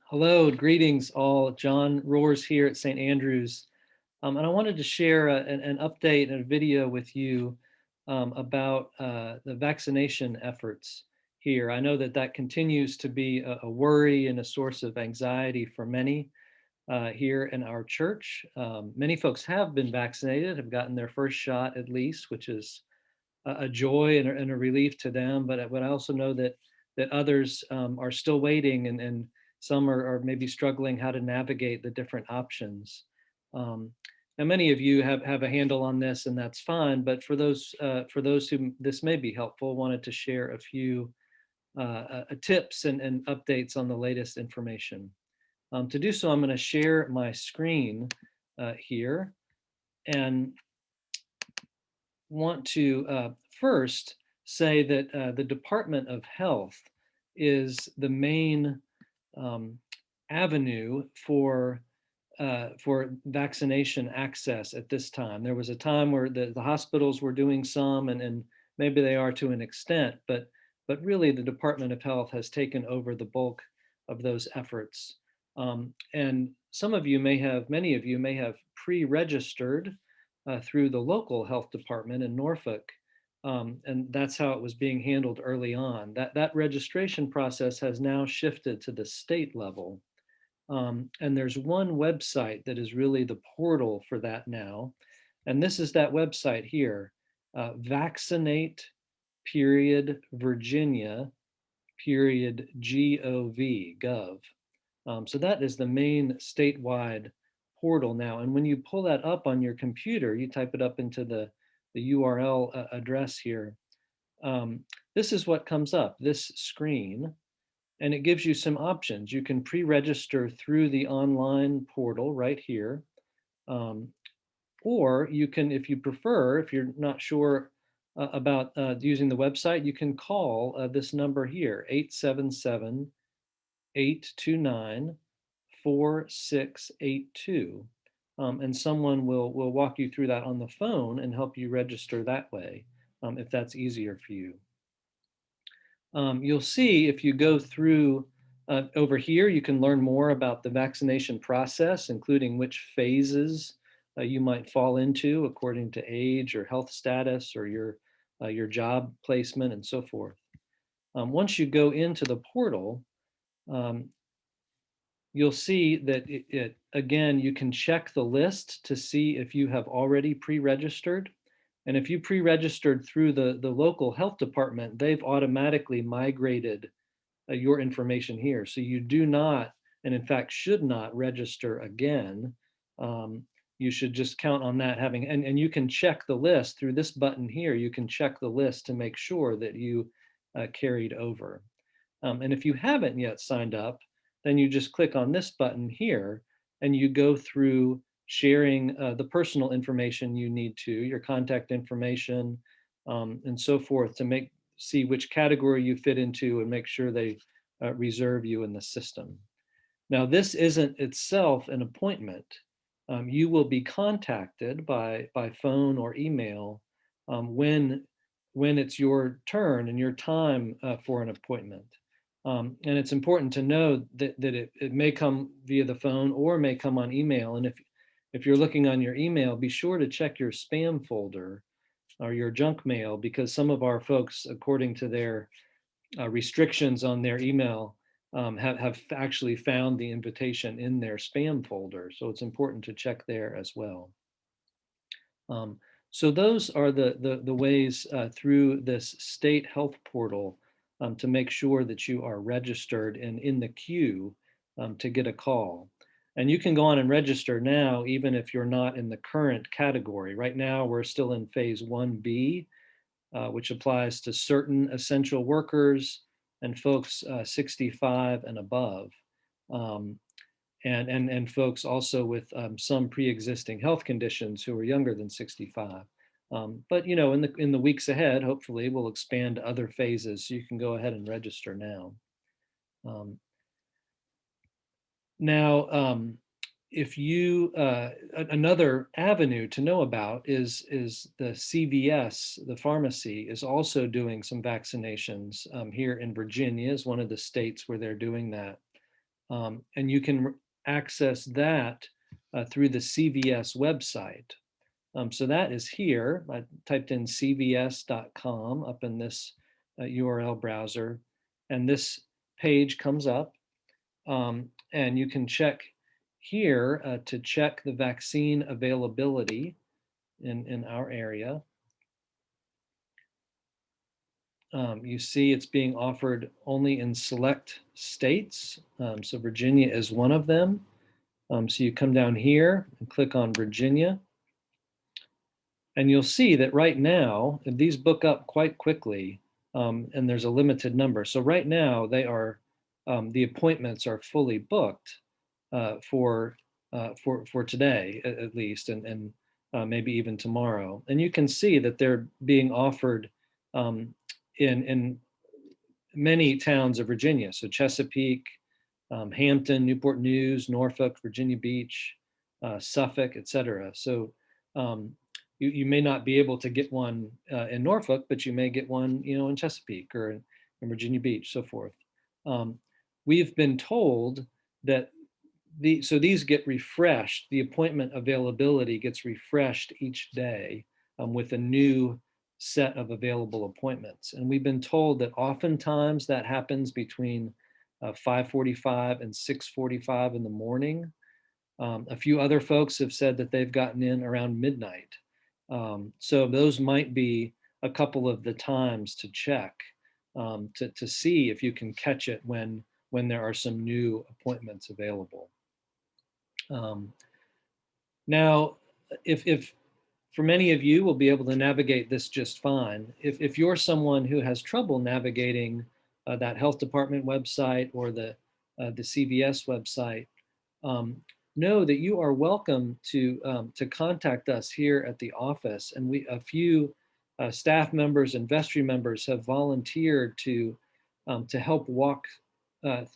Hello, greetings all. John Roars here at St. Andrews. And I wanted to share an update and a video with you about the vaccination efforts here. I know that that continues to be a worry and a source of anxiety for many here in our church. Many folks have been vaccinated, have gotten their first shot at least, which is a joy and a relief to them. But I also know that others are still waiting, and some are maybe struggling how to navigate the different options. Um, Now, many of you have a handle on this, and that's fine. But for those who this may be helpful, wanted to share a few tips and updates on the latest information. To do so, I'm going to share my screen here, and want to first say that the Department of Health is the main um, avenue for vaccination access at this time. There was a time where the hospitals were doing some, and maybe they are to an extent, but really the Department of Health has taken over the bulk of those efforts. And many of you may have pre-registered through the local health department in Norfolk. And that's how it was being handled early on. That registration process has now shifted to the state level. And there's one website that is really the portal for that now. And this is that website here, vaccinate period Virginia period gov. So that is the main statewide portal now. And when you pull that up on your computer, you type it up into the URL address here. Um, this is what comes up, this screen, and it gives you some options. You can pre-register through the online portal right here. Um, or you can, if you prefer, if you're not sure about using the website, you can call this number here, 877 829 4682. And someone will walk you through that on the phone and help you register that way, if that's easier for you. You'll see if you go through over here, you can learn more about the vaccination process, including which phases you might fall into according to age or health status or your job placement and so forth. Once you go into the portal, um, you'll see that again, you can check the list to see if you have already pre-registered. And if you pre-registered through the local health department, they've automatically migrated your information here. So you do not, and in fact should not, register again. Um, you should just count on that having, and you can check the list through this button here. You can check the list to make sure that you carried over. And if you haven't yet signed up, then you just click on this button here and you go through sharing the personal information you need to, your contact information, and so forth, to see which category you fit into and make sure they reserve you in the system. Now, this isn't itself an appointment. You will be contacted by phone or email when it's your turn and your time for an appointment. And it's important to know that it may come via the phone or may come on email. And if you're looking on your email, be sure to check your spam folder or your junk mail, because some of our folks, according to their restrictions on their email, have actually found the invitation in their spam folder. So it's important to check there as well. So those are the ways through this state health portal to make sure that you are registered and in the queue to get a call. And you can go on and register now, even if you're not in the current category. Right now, we're still in phase 1B, which applies to certain essential workers and folks 65 and above. Um, and folks also with some pre-existing health conditions who are younger than 65. But in the weeks ahead, hopefully we'll expand to other phases, so you can go ahead and register now. Um, Now, if you another avenue to know about is the CVS, the pharmacy, is also doing some vaccinations here in Virginia, is one of the states where they're doing that. And you can access that through the CVS website. So that is here. I typed in cvs.com up in this URL browser, and this page comes up. And you can check here to check the vaccine availability in our area. You see it's being offered only in select states. So Virginia is one of them. So you come down here and click on Virginia. And you'll see that right now, these book up quite quickly, and there's a limited number. So right now, the appointments are fully booked for today at least, and maybe even tomorrow. And you can see that they're being offered in many towns of Virginia. So Chesapeake, Hampton, Newport News, Norfolk, Virginia Beach, Suffolk, etc. So you may not be able to get one in Norfolk, but you may get one, in Chesapeake or in Virginia Beach, so forth. We've been told that so these get refreshed. The appointment availability gets refreshed each day with a new set of available appointments. And we've been told that oftentimes that happens between 5:45 and 6:45 in the morning. A few other folks have said that they've gotten in around midnight. So those might be a couple of the times to check to see if you can catch it when there are some new appointments available. Now, if for many of you will be able to navigate this just fine. If you're someone who has trouble navigating that health department website or the CVS website, know that you are welcome to contact us here at the office. And a few staff members and vestry members have volunteered to help walk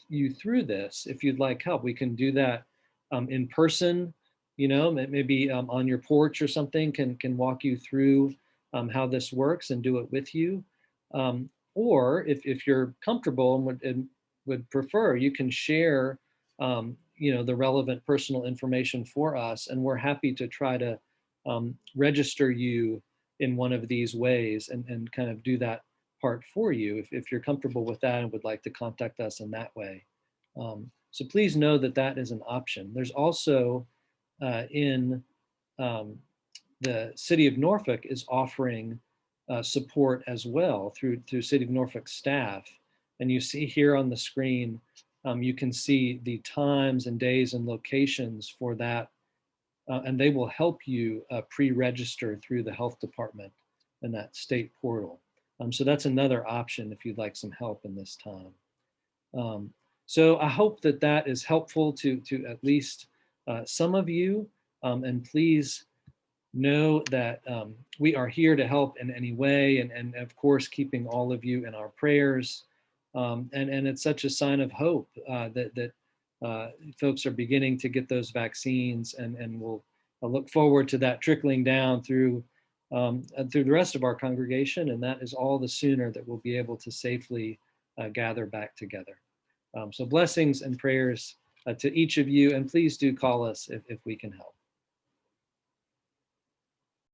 you through this. If you'd like help, we can do that in person. Maybe on your porch or something can walk you through how this works and do it with you. Or if you're comfortable and would prefer, you can share the relevant personal information for us, and we're happy to try to register you in one of these ways and kind of do that part for you if you're comfortable with that and would like to contact us in that way. So please know that that is an option. There's also in the City of Norfolk is offering support as well through City of Norfolk staff. And you see here on the screen, you can see the times and days and locations for that. And they will help you pre-register through the health department and that state portal. So that's another option if you'd like some help in this time. So I hope that that is helpful to at least some of you. And please know that we are here to help in any way, and of course, keeping all of you in our prayers. And it's such a sign of hope that folks are beginning to get those vaccines, and we'll look forward to that trickling down through the rest of our congregation, and that is all the sooner that we'll be able to safely gather back together. So blessings and prayers to each of you, and please do call us if we can help.